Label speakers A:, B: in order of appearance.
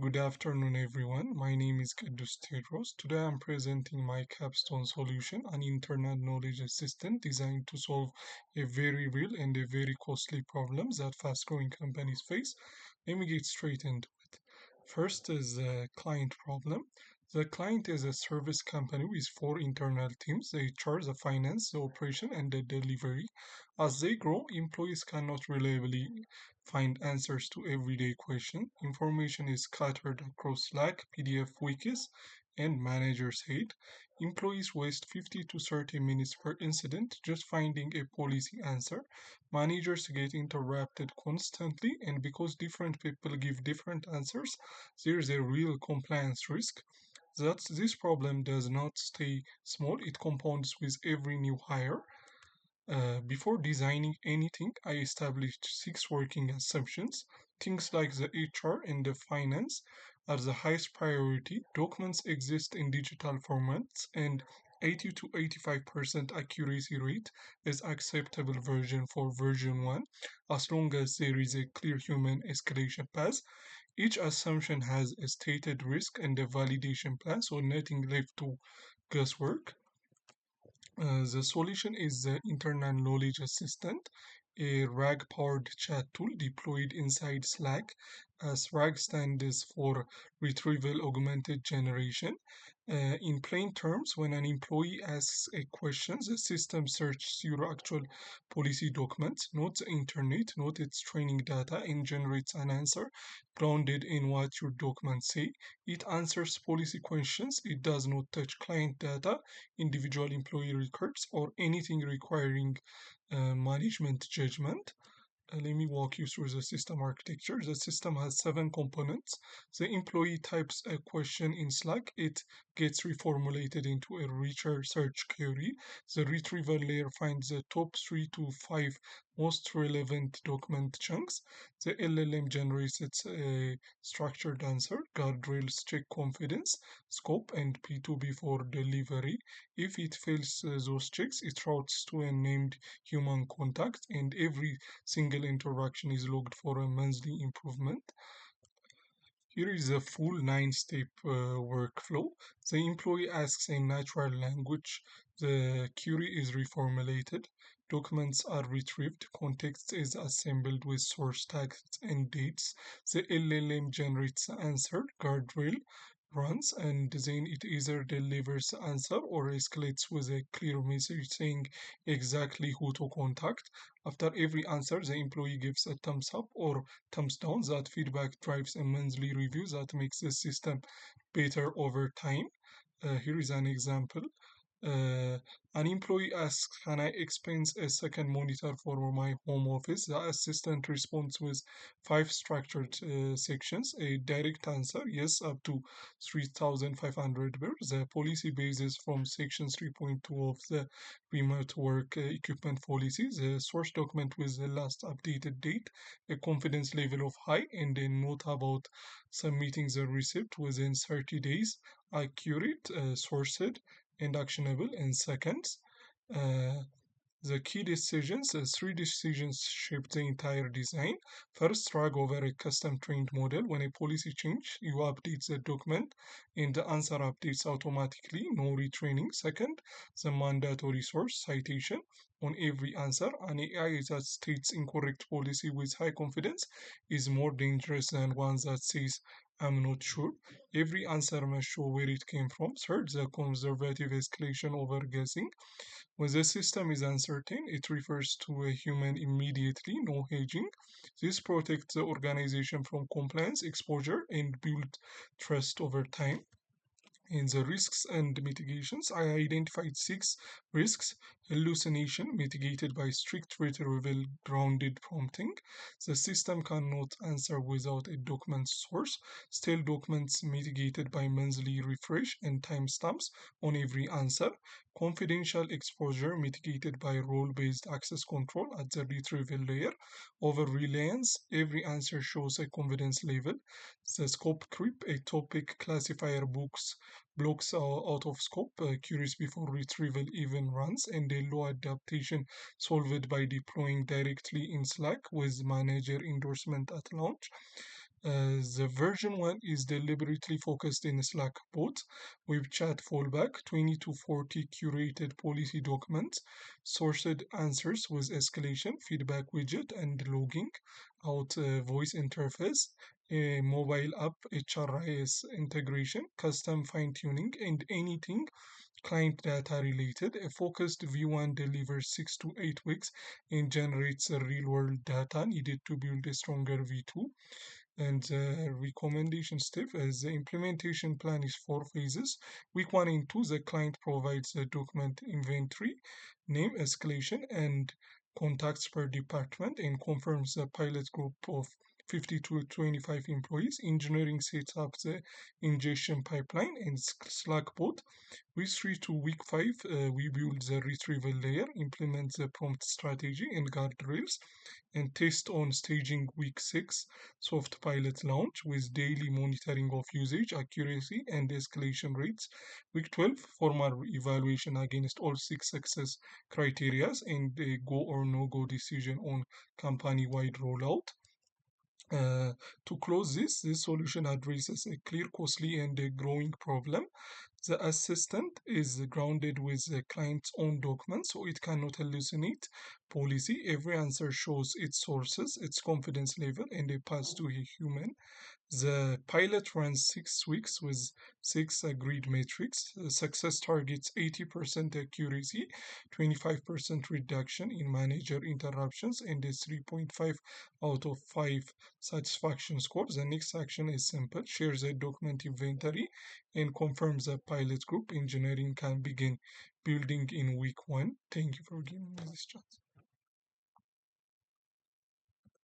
A: Good afternoon, everyone. My name is Kedus Tedros. Today I'm presenting my capstone solution, an internet knowledge assistant designed to solve a very real and a very costly problem that fast-growing companies face. Let me get straight into it. First is the client problem. The client is a service company with four internal teams: the HR, the finance, the operation, and the delivery. As they grow, employees cannot reliably find answers to everyday questions. Information is scattered across Slack, PDF wikis, and managers hate. Employees waste 50 to 30 minutes per incident just finding a policy answer. Managers get interrupted constantly, and because different people give different answers, there's a real compliance risk. That this problem does not stay small, it compounds with every new hire. Before designing anything, I established six working assumptions. Things like the HR and the finance are the highest priority. Documents exist in digital formats, and 80 to 85% accuracy rate is acceptable version for version 1 as long as there is a clear human escalation path. Each assumption has a stated risk and a validation plan, so nothing left to guesswork. The solution is the Internal Knowledge Assistant, a RAG-powered chat tool deployed inside Slack. As RAG stands for Retrieval Augmented Generation. In plain terms, when an employee asks a question, the system searches your actual policy documents, not the internet, not its training data, and generates an answer grounded in what your documents say. It answers policy questions. It does not touch client data, individual employee records, or anything requiring management judgment. Let me walk you through the system architecture. The system has seven components. The employee types a question in Slack. It gets reformulated into a richer search query. The retrieval layer finds the top 3 to 5 most relevant document chunks. The LLM generates its structured answer. Guardrails check confidence, scope, and P2B for delivery. If it fails those checks, it routes to a named human contact, and every single interaction is logged for a monthly improvement. Here is a full 9-step workflow. The employee asks in natural language, the query is reformulated, documents are retrieved, context is assembled with source tags and dates, the LLM generates the answer, guardrail runs, and then it either delivers the answer or escalates with a clear message saying exactly who to contact. After every answer, the employee gives a thumbs up or thumbs down. That feedback drives a monthly review that makes the system better over time. Here is an example. Uh, an employee asks, can I expense a second monitor for my home office? The assistant responds with five structured sections. A direct answer, yes, up to 3,500 birrs. The policy basis from section 3.2 of the remote work equipment policy. The source document with the last updated date, a confidence level of high, and a note about submitting the receipt within 30 days. Accurate, sourced, and actionable in seconds. Uh, the key decisions, three decisions shape the entire design. First, drag over a custom trained model. When a policy change, you update the document and the answer updates automatically, no retraining. Second, the mandatory source citation on every answer. An AI that states incorrect policy with high confidence is more dangerous than one that says, I'm not sure. Every answer must show where it came from. Third, the conservative escalation over guessing. When the system is uncertain, it refers to a human immediately, no hedging. This protects the organization from compliance exposure and build trust over time. In the risks and mitigations, I identified six risks: hallucination, mitigated by strict retrieval grounded prompting. The system cannot answer without a document source. Stale documents, mitigated by monthly refresh and timestamps on every answer. Confidential exposure, mitigated by role based access control at the retrieval layer. Over reliance, every answer shows a confidence level. The scope creep, a topic classifier books blocks are out of scope, queries before retrieval even runs, and a low adaptation solved by deploying directly in Slack with manager endorsement at launch. The version 1 is deliberately focused in Slack bot with chat fallback, 20 to 40 curated policy documents, sourced answers with escalation, feedback widget, and logging out voice interface, a mobile app HRIS integration, custom fine tuning, and anything client data related. A focused V1 delivers 6 to 8 weeks and generates real world data needed to build a stronger V2. And the recommendation step is the implementation plan is 4 phases. Week 1 and 2, the client provides the document inventory, name, escalation, and contacts per department and confirms the pilot group of 50 to 25 employees. Engineering sets up the ingestion pipeline and Slack bot. Week 3 to week 5, we build the retrieval layer, implement the prompt strategy and guardrails, and test on staging week 6, soft pilot launch with daily monitoring of usage, accuracy, and escalation rates. Week 12, formal evaluation against all 6 success criteria and a go or no go decision on company wide rollout. Uh, to close this solution addresses a clear, costly, and a growing problem. The assistant is grounded with the client's own documents, so it cannot hallucinate policy. Every answer shows its sources, its confidence level, and a path to a human. The pilot runs 6 weeks with 6 agreed metrics. The success targets 80% accuracy, 25% reduction in manager interruptions, and a 3.5 out of 5 satisfaction score. The next action is simple: share the document inventory and confirms the pilot group. Engineering can begin building in week 1. Thank you for giving me this chance.